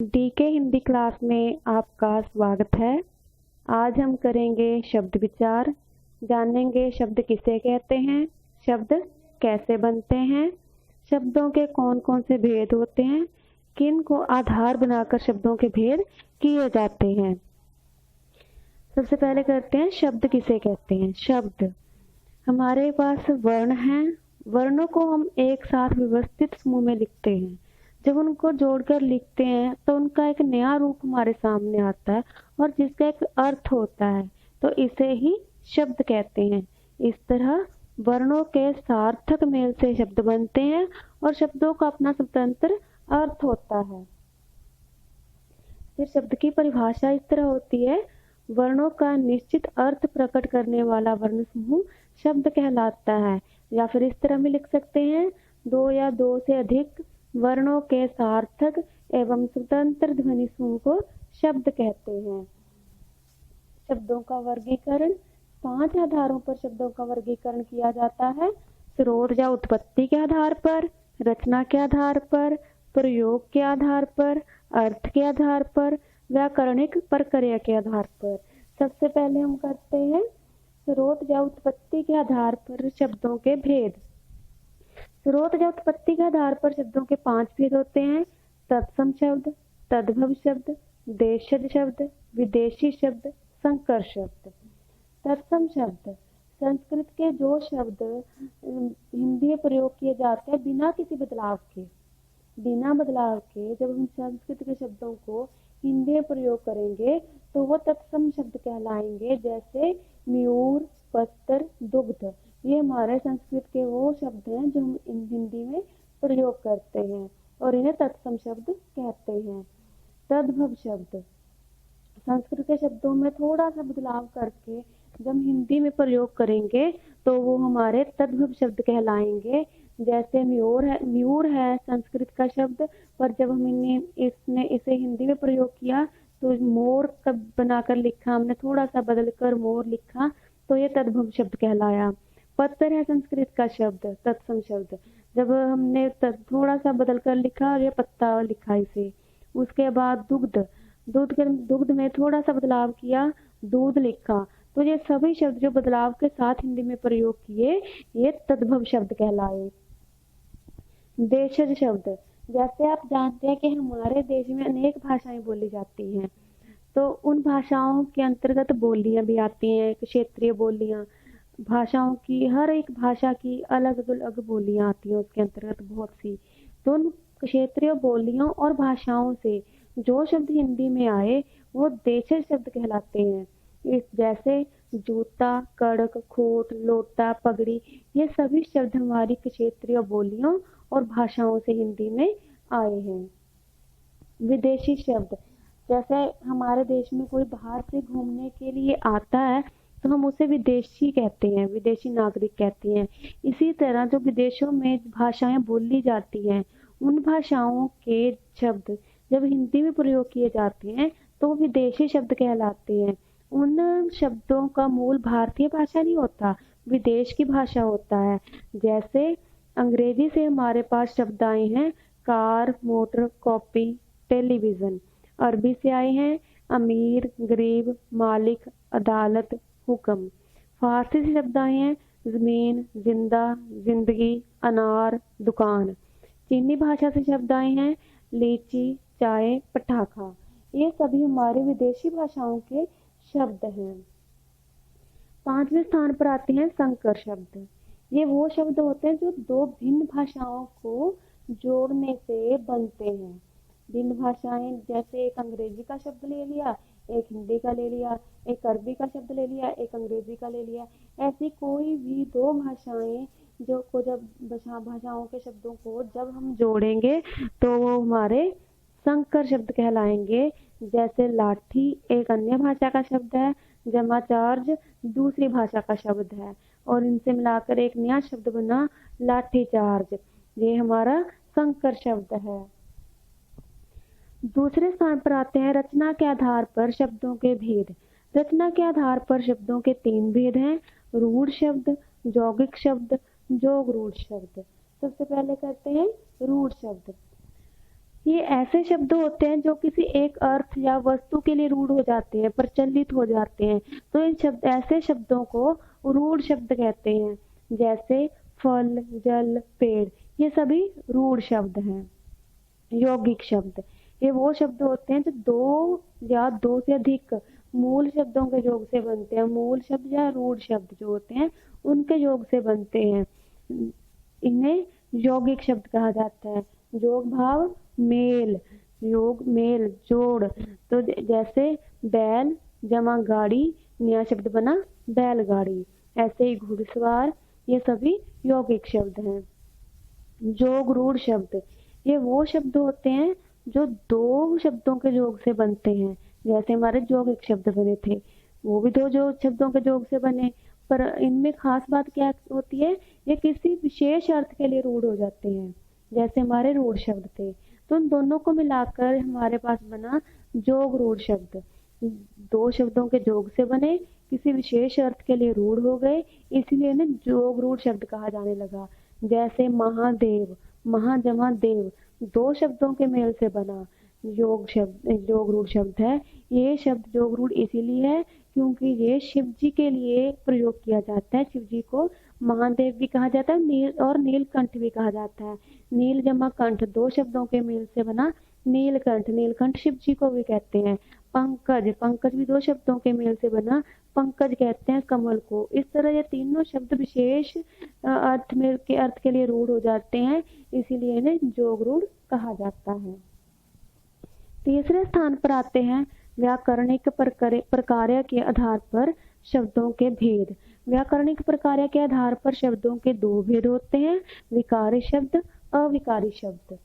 DK Hindi class में आपका स्वागत है। आज हम करेंगे शब्द विचार, जानेंगे शब्द किसे कहते हैं, शब्द कैसे बनते हैं, शब्दों के कौन कौन से भेद होते हैं, किन को आधार बनाकर शब्दों के भेद किए जाते हैं। सबसे पहले करते हैं शब्द किसे कहते हैं। शब्द हमारे पास वर्ण हैं। वर्णों को हम एक साथ व्यवस्थित समूह में लिखते हैं। जब उनको जोड़कर लिखते हैं तो उनका एक नया रूप हमारे सामने आता है और जिसका एक अर्थ होता है, तो इसे ही शब्द कहते हैं। इस तरह वर्णों के सार्थक मेल से शब्द बनते हैं और शब्दों का अपना स्वतंत्र अर्थ होता है। फिर शब्द की परिभाषा इस तरह होती है, वर्णों का निश्चित अर्थ प्रकट करने वाला वर्ण समूह शब्द कहलाता है। या फिर इस तरह भी लिख सकते हैं, दो या दो से अधिक वर्णों के सार्थक एवं स्वतंत्र ध्वनि समूह को शब्द कहते हैं। शब्दों का वर्गीकरण 5 आधारों पर शब्दों का वर्गीकरण किया जाता है। स्रोत या उत्पत्ति के आधार पर, रचना के आधार पर, प्रयोग के आधार पर, अर्थ के आधार पर, व्याकरणिक प्रक्रिया के आधार पर। सबसे पहले हम करते हैं स्रोत या उत्पत्ति के आधार पर शब्दों के भेद। स्रोत या उत्पत्ति के आधार पर शब्दों के 5 भेद होते हैं। तत्सम शब्द, तद्भव शब्द, देशज शब्द, विदेशी शब्द, संकर शब्द। तत्सम शब्द संस्कृत के जो शब्द हिंदी में प्रयोग किए जाते हैं बिना किसी बदलाव के, जब हम संस्कृत के शब्दों को हिंदी में प्रयोग करेंगे तो वो तत्सम शब्द कहलाएंगे। जैसे मयूर, पत्थर, दुग्ध, ये हमारे संस्कृत के वो शब्द हैं जो हम हिंदी में प्रयोग करते हैं और इन्हें तत्सम शब्द कहते हैं। तद्भव शब्द संस्कृत के शब्दों में थोड़ा सा बदलाव करके जब हिंदी में प्रयोग करेंगे तो वो हमारे तद्भव शब्द कहलाएंगे। जैसे मयूर है संस्कृत का शब्द, पर जब हम इसे हिंदी में प्रयोग किया तो मोर का बनाकर लिखा, हमने थोड़ा सा बदल कर मोर लिखा, तो ये तद्भव शब्द कहलाया। पत्थर है संस्कृत का शब्द, तत्सम शब्द, जब हमने थोड़ा सा बदल कर लिखा और ये पत्ता लिखा इसे। उसके बाद दुग्ध में थोड़ा सा बदलाव किया, दूध लिखा, तो ये सभी शब्द जो बदलाव के साथ हिंदी में प्रयोग किए ये तद्भव शब्द कहलाए। देशज शब्द, जैसे आप जानते हैं कि हमारे देश में अनेक भाषाएं बोली जाती हैं, तो उन भाषाओं के अंतर्गत बोलियां भी आती हैं, क्षेत्रीय बोलियां। भाषाओं की हर एक भाषा की अलग अलग बोलियां आती हैं उसके अंतर्गत बहुत सी। तो उन क्षेत्रीय बोलियों और भाषाओं से जो शब्द हिंदी में आए वो देशज शब्द कहलाते हैं। जैसे जूता, कड़क, खोट, लोटा, पगड़ी, ये सभी शब्द हमारी क्षेत्रीय बोलियों और भाषाओं से हिंदी में आए हैं। विदेशी शब्द, जैसे हमारे देश में कोई बाहर से घूमने के लिए आता है तो हम उसे विदेशी कहते हैं, विदेशी नागरिक कहते हैं। इसी तरह जो विदेशों में भाषाएं बोली जाती हैं उन भाषाओं के शब्द जब हिंदी में प्रयोग किए जाते हैं तो विदेशी शब्द कहलाते हैं। उन शब्दों का मूल भारतीय भाषा नहीं होता, विदेश की भाषा होता है। जैसे अंग्रेजी से हमारे पास शब्द आए हैं कार, मोटर, कॉपी, टेलीविजन। अरबी से आए हैं अमीर, गरीब, मालिक, अदालत, हुक्म। फारसी से शब्द आए हैं जमीन, जिंदा, जिंदगी, अनार, दुकान। चीनी भाषा से शब्द आए हैं लीची, चाय, पटाखा। ये सभी हमारी विदेशी भाषाओं के शब्द हैं। 5वें स्थान पर आते हैं संकर शब्द। ये वो शब्द होते हैं जो दो भिन्न भाषाओं को जोड़ने से बनते हैं। भिन्न भाषाएं, जैसे एक अंग्रेजी का शब्द ले लिया, एक हिंदी का ले लिया, एक अरबी का शब्द ले लिया, एक अंग्रेजी का ले लिया। ऐसी कोई भी दो भाषाएं जब भाषाओं के शब्दों को जब हम जोड़ेंगे तो वो हमारे संकर शब्द कहलाएंगे। जैसे लाठी एक अन्य भाषा का शब्द है, जमा चार्ज दूसरी भाषा का शब्द है और इनसे मिलाकर एक नया शब्द बना लाठी चार्ज, ये हमारा संकर शब्द है। दूसरे स्थान पर आते हैं रचना के आधार पर शब्दों के भेद। रचना के आधार पर शब्दों के 3 भेद हैं, रूढ़ शब्द, यौगिक शब्द, जोग रूढ़ शब्द। सबसे पहले करते हैं रूढ़ शब्द। ये ऐसे शब्द होते हैं जो किसी एक अर्थ या वस्तु के लिए रूढ़ हो जाते हैं, प्रचलित हो जाते हैं। तो इन ऐसे शब्दों को रूढ़ शब्द कहते हैं। जैसे फल, जल, पेड़, ये सभी रूढ़ शब्द हैं। यौगिक शब्द, ये वो शब्द होते हैं जो दो या दो से अधिक मूल शब्दों के योग से बनते हैं। मूल शब्द या रूढ़ शब्द जो होते हैं उनके योग से बनते हैं। इन्हें यौगिक शब्द कहा जाता है। योग भाव मेल, योग मेल, जोड़। तो जैसे बैल जमा गाड़ी, नया शब्द बना बैलगाड़ी। ऐसे ही घुड़सवार, ये सभी यौगिक शब्द हैं। जोग रूढ़ शब्द, ये वो शब्द होते हैं जो दो शब्दों के योग से बनते हैं। जैसे हमारे यौगिक शब्द बने थे, वो भी दो जो शब्दों के योग से बने, पर इनमें खास बात क्या होती है, ये किसी विशेष अर्थ के लिए रूढ़ हो जाते हैं। जैसे हमारे रूढ़ शब्द थे, तो उन दोनों को मिलाकर हमारे पास बना जोग रूढ़ शब्द। दो शब्दों के योग से बने, किसी विशेष अर्थ के लिए रूढ़ हो गए, इसलिए इन्हें जोग रूढ़ शब्द कहा जाने लगा। जैसे महादेव, महा जमा देव, दो शब्दों के मेल से बना योग शब्द, योग रूढ़ शब्द है। ये शब्द योग रूढ़ इसीलिए है क्योंकि ये शिव जी के लिए प्रयोग किया जाता है। शिव जी को महादेव भी कहा जाता है, नील और नीलकंठ भी कहा जाता है। नील जमा कंठ, दो शब्दों के मेल से बना नीलकंठ, नीलकंठ शिव जी को भी कहते हैं। पंकज, पंकज भी दो शब्दों के मेल से बना पंकज कहते हैं कमल को। इस तरह ये तीनों शब्द विशेष अर्थ के लिए रूढ़ हो जाते हैं, इसीलिए इन्हें जोग रूढ़ कहा जाता है। तीसरे स्थान पर आते हैं व्याकरणिक प्रकार्य के आधार पर शब्दों के भेद। व्याकरणिक प्रकार्य के आधार पर शब्दों के दो भेद होते हैं, विकारी शब्द, अविकारी शब्द।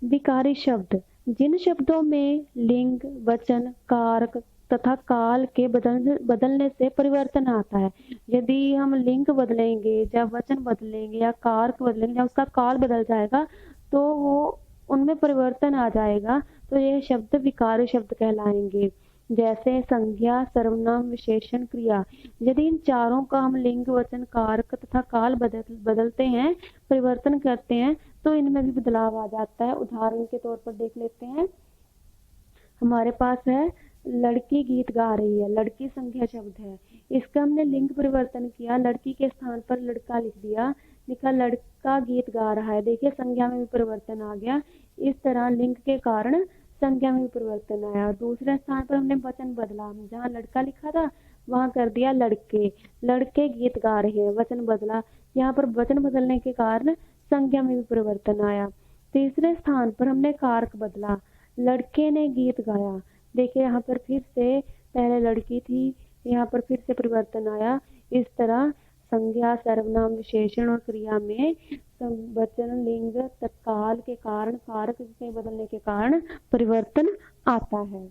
विकारी शब्द, जिन शब्दों में लिंग, वचन, कारक तथा काल के बदलने से परिवर्तन आता है। यदि हम लिंग बदलेंगे या वचन बदलेंगे या कारक बदलेंगे या उसका काल बदल जाएगा तो वो उनमें परिवर्तन आ जाएगा, तो ये शब्द विकारी शब्द कहलाएंगे। जैसे संज्ञा, सर्वनाम, विशेषण, क्रिया। यदि इन चारों का हम लिंग, वचन, कारक तथा काल बदलते हैं, परिवर्तन करते हैं, तो इनमें भी बदलाव आ जाता है। उदाहरण के तौर पर देख लेते हैं। हमारे पास है लड़की गीत गा रही है, लड़की संज्ञा शब्द है, इसका हमने लिंग परिवर्तन किया, लड़की के स्थान पर लड़का लिख दिया, लिखा लड़का गीत गा रहा है। देखिए संज्ञा में भी परिवर्तन आ गया। इस तरह लिंग के कारण संज्ञा में भी परिवर्तन आया। दूसरे स्थान पर हमने वचन बदला, जहाँ लड़का लिखा था वहां कर दिया लड़के, लड़के गीत गा रहे हैं, वचन बदला। यहाँ पर वचन बदलने के कारण संज्ञा में भी परिवर्तन आया। तीसरे स्थान पर हमने कारक बदला, लड़के ने गीत गाया। देखिए यहाँ पर फिर से पहले लड़की थी, यहाँ पर फिर से परिवर्तन आया। इस तरह संज्ञा, सर्वनाम, विशेषण और क्रिया में वचन, लिंग, तत्काल के कारण, कारक के बदलने के कारण परिवर्तन आता है।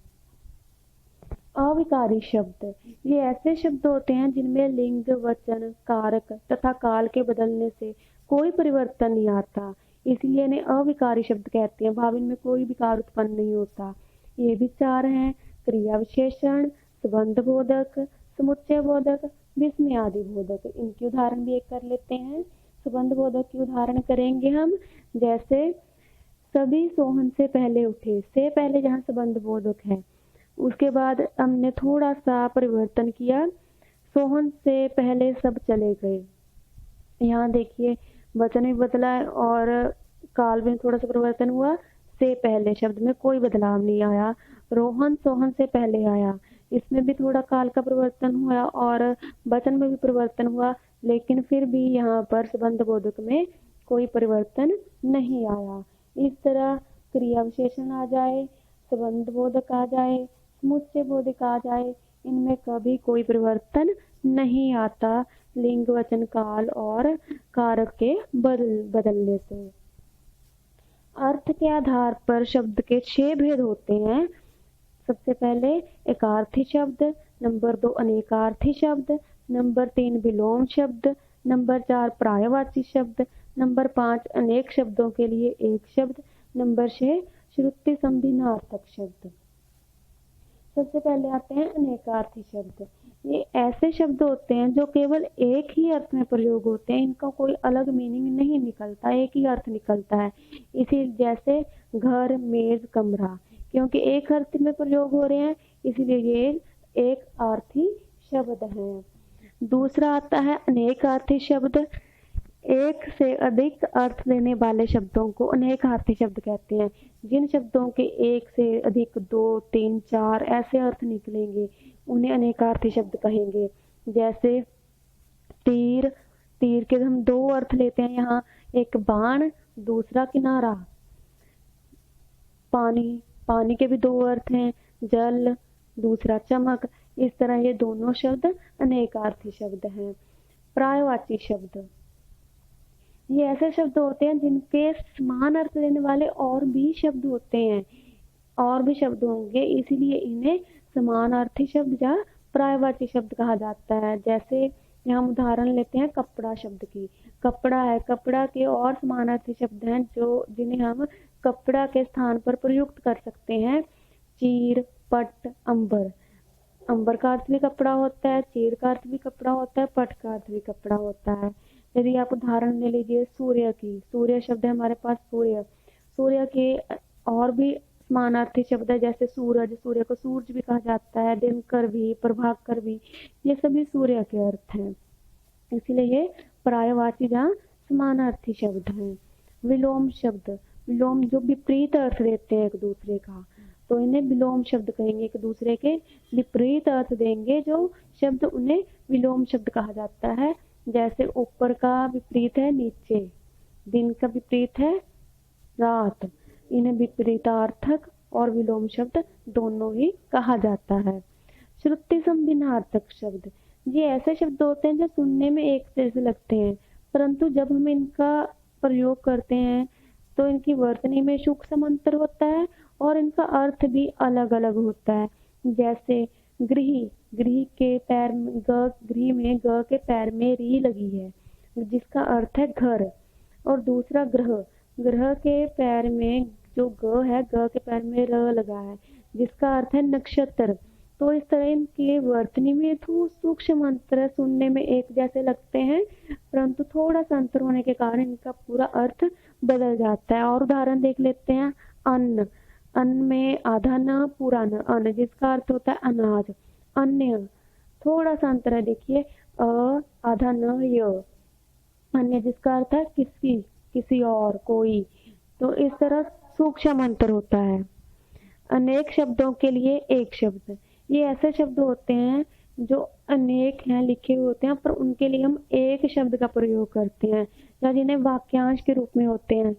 अविकारी शब्द, ये ऐसे शब्द होते हैं जिनमें लिंग, वचन, कारक तथा काल के बदलने से कोई परिवर्तन नहीं आता, इसलिए इन्हें अविकारी शब्द कहते हैं। भाव इनमें कोई विकार उत्पन्न नहीं होता। ये भी चार हैं, क्रिया विशेषण, संबंध बोधक, समुच्चय बोधक, विस्मय आदि बोधक। इनके उदाहरण भी एक कर लेते हैं। संबंध बोधक की उदाहरण करेंगे हम। जैसे सभी सोहन से पहले उठे, से पहले जहाँ संबंध बोधक है, उसके बाद हमने थोड़ा सा परिवर्तन किया, सोहन से पहले सब चले गए। यहाँ देखिए वचन भी बदला और काल में थोड़ा सा परिवर्तन हुआ, से पहले शब्द में कोई बदलाव नहीं आया। रोहन सोहन से पहले आया, इसमें भी थोड़ा काल का परिवर्तन हुआ और वचन में भी परिवर्तन हुआ, लेकिन फिर भी यहाँ पर संबंध बोधक में कोई परिवर्तन नहीं आया। इस तरह क्रिया विशेषण आ जाए, संबंध बोधक आ जाए, समुच्चय बोधक आ जाए, इनमें कभी कोई परिवर्तन नहीं आता लिंग, वचन, काल और कारक के बदलने से। अर्थ के आधार पर शब्द के 6 भेद होते हैं। सबसे पहले एकार्थी शब्द, नंबर 2 अनेकार्थी शब्द, नंबर 3 विलोम शब्द, नंबर 4 पर्यायवाची शब्द, नंबर 5 अनेक शब्दों के लिए एक शब्द, नंबर 6 श्रुति संधि नार्थक शब्द। सबसे पहले आते हैं अनेकार्थी शब्द। ये ऐसे शब्द होते हैं जो केवल एक ही अर्थ में प्रयोग होते हैं, इनका कोई अलग मीनिंग नहीं निकलता, एक ही अर्थ निकलता है। इसी जैसे घर, मेज, कमरा, क्योंकि एक अर्थ में प्रयोग हो रहे हैं इसलिए ये एक अर्थी शब्द हैं। दूसरा आता है अनेकार्थी शब्द। एक से अधिक अर्थ देने वाले शब्दों को अनेकार्थी शब्द कहते हैं। जिन शब्दों के एक से अधिक 2, 3, 4 ऐसे अर्थ निकलेंगे उन्हें अनेकार्थी शब्द कहेंगे। जैसे तीर, तीर के हम 2 अर्थ लेते हैं यहाँ, एक बाण, दूसरा किनारा। पानी, पानी के भी 2 अर्थ हैं, जल, दूसरा चमक। इस तरह ये दोनों शब्द अनेकार्थी शब्द हैं। पर्यायवाची शब्द, ये ऐसे शब्द होते हैं जिनके समान अर्थ लेने वाले और भी शब्द होते हैं, और भी शब्द होंगे, इसीलिए इन्हें समानार्थी शब्द या पर्यायवाची शब्द कहा जाता है। जैसे यहाँ उदाहरण लेते हैं कपड़ा शब्द की। कपड़ा है, कपड़ा के और समानार्थी शब्द हैं जो जिन्हें हम कपड़ा के स्थान पर प्रयुक्त कर सकते हैं। चीर, पट, अंबर। अंबर का अर्थ भी कपड़ा होता है, चीर का अर्थ भी कपड़ा होता है, पट का अर्थ भी कपड़ा होता है। यदि आप उदाहरण ले लीजिए सूर्य की, सूर्य शब्द है हमारे पास सूर्य। सूर्य के और भी समानार्थी शब्द है जैसे सूरज, सूर्य को सूरज भी कहा जाता है, दिनकर भी, प्रभाकर भी, ये सभी सूर्य के अर्थ हैं। इसलिए ये पर्यायवाची या समानार्थी शब्द हैं। विलोम शब्द, विलोम जो विपरीत अर्थ देते हैं एक दूसरे का, तो इन्हें विलोम शब्द कहेंगे। एक दूसरे के विपरीत अर्थ देंगे जो शब्द, उन्हें विलोम शब्द कहा जाता है। जैसे ऊपर का विपरीत है नीचे, दिन का विपरीत है रात। इन्हें विपरीतार्थक और विलोम शब्द दोनों ही कहा जाता है। श्रुति संभिन्नार्थक शब्द, ये ऐसे शब्द होते हैं जो सुनने में एक जैसे लगते हैं, परंतु जब हम इनका प्रयोग करते हैं तो इनकी वर्तनी में सूक्ष्म अंतर होता है और इनका अर्थ भी अलग अलग होता है। जैसे गृही, गृह के पैर में गृह में ग के पैर में री लगी है जिसका अर्थ है घर, और दूसरा ग्रह, ग्रह के पैर में जो ग है, ग के पैर में र लगा है जिसका अर्थ है नक्षत्र। तो इस तरह इनके वर्तनी में सूक्ष्म अंतर, सुनने में एक जैसे लगते हैं परंतु थोड़ा सा अंतर होने के कारण इनका पूरा अर्थ बदल जाता है। और उदाहरण देख लेते हैं अन्न, अन्न में आधा न पूरा न, अन्न जिसका अर्थ होता है अनाज। अन्य, थोड़ा सा अंतर है, देखिए अ आधा न य, अन्य जिसका अर्थ है किसी, किसी और, कोई। तो इस तरह सूक्ष्म अंतर होता है। अनेक शब्दों के लिए एक शब्द, ये ऐसे शब्द होते हैं जो अनेक हैं, लिखे होते हैं, पर उनके लिए हम एक शब्द का प्रयोग करते हैं, या जिन्हें वाक्यांश के रूप में होते हैं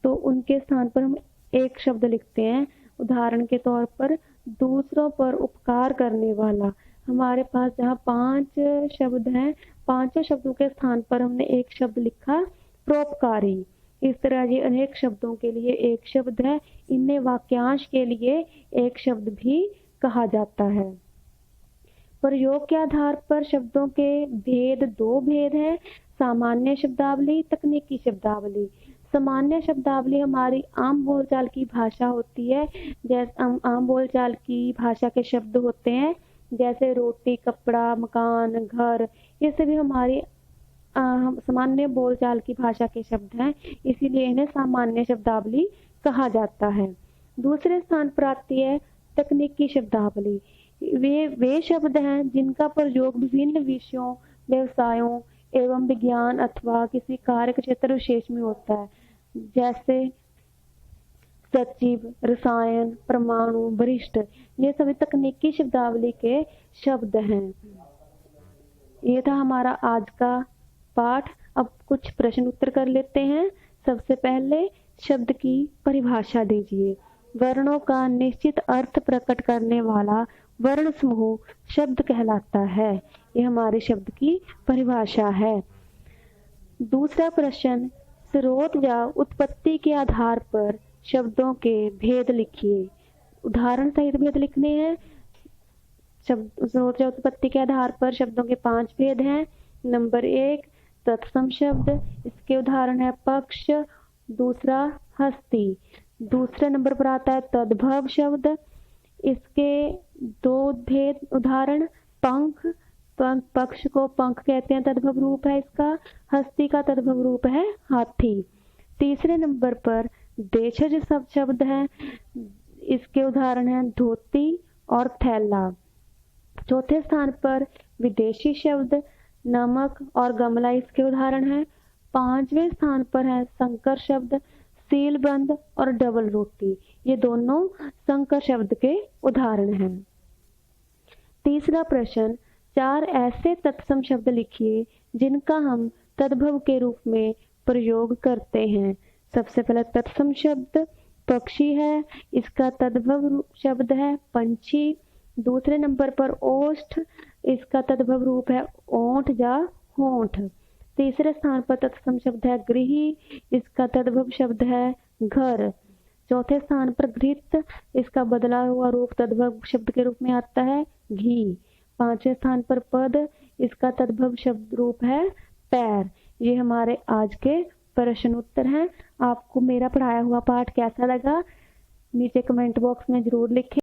तो उनके स्थान पर हम एक शब्द लिखते हैं। उदाहरण के तौर पर दूसरों पर उपकार करने वाला, हमारे पास जहाँ 5 शब्द हैं, 5 शब्दों के स्थान पर हमने एक शब्द लिखा परोपकारी। इस तरह ये अनेक शब्दों के लिए एक शब्द है, इन्हें वाक्यांश के लिए एक शब्द भी कहा जाता है। प्रयोग के आधार पर शब्दों के भेद 2 भेद हैं, सामान्य शब्दावली, तकनीकी शब्दावली। सामान्य शब्दावली हमारी आम बोलचाल की भाषा होती है, जैसे आम बोलचाल की भाषा के शब्द होते हैं जैसे रोटी, कपड़ा, मकान, घर, ये सभी हमारी सामान्य बोलचाल की भाषा के शब्द हैं, इसीलिए इन्हें सामान्य शब्दावली कहा जाता है। दूसरे स्थान पर आती है तकनीकी शब्दावली। वे शब्द हैं जिनका प्रयोग विभिन्न विषयों, व्यवसायों एवं विज्ञान अथवा किसी कार्य क्षेत्र विशेष में होता है, जैसे सचिव, रसायन, परमाणु, वरिष्ठ, ये सभी तकनीकी शब्दावली के शब्द हैं। ये था हमारा आज का पाठ। अब कुछ प्रश्न उत्तर कर लेते हैं। सबसे पहले शब्द की परिभाषा दीजिए। वर्णों का निश्चित अर्थ प्रकट करने वाला वर्ण समूह शब्द कहलाता है। ये हमारे शब्द की परिभाषा है। दूसरा प्रश्न, स्रोत या उत्पत्ति के आधार पर शब्दों के भेद लिखिए। उदाहरण सहित भेद लिखने हैं। शब्द स्रोत या उत्पत्ति के आधार पर शब्दों के 5 भेद हैं। नंबर 1 तत्सम शब्द, इसके उदाहरण है पक्ष। दूसरा हस्ती। दूसरे नंबर पर आता है तद्भव शब्द, इसके दो भेद उदाहरण, पंख, पक्ष को पंख कहते हैं, तद्भव रूप है इसका। हस्ती का तद्भव रूप है हाथी। तीसरे नंबर पर देशज शब्द है, इसके उदाहरण है धोती और थैला। चौथे स्थान पर विदेशी शब्द नमक और गमला, इसके उदाहरण है। पांचवें स्थान पर है संकर शब्द सीलबंद और डबल रोटी, ये दोनों संकर शब्द के उदाहरण हैं। तीसरा प्रश्न, 4 ऐसे तत्सम शब्द लिखिए जिनका हम तद्भव के रूप में प्रयोग करते हैं। सबसे पहला तत्सम शब्द पक्षी है, इसका तद्भव शब्द है पंछी। दूसरे नंबर पर ओष्ठ, इसका तद्भव रूप है ओंठ या होंठ। तीसरे स्थान पर तत्सम शब्द है गृही, इसका तद्भव शब्द है घर। चौथे स्थान पर घृत, इसका बदला हुआ रूप तद्भव शब्द के रूप में आता है घी। पांचवें स्थान पर पद, इसका तद्भव शब्द रूप है पैर। ये हमारे आज के प्रश्न उत्तर हैं। आपको मेरा पढ़ाया हुआ पाठ कैसा लगा नीचे कमेंट बॉक्स में जरूर लिखें।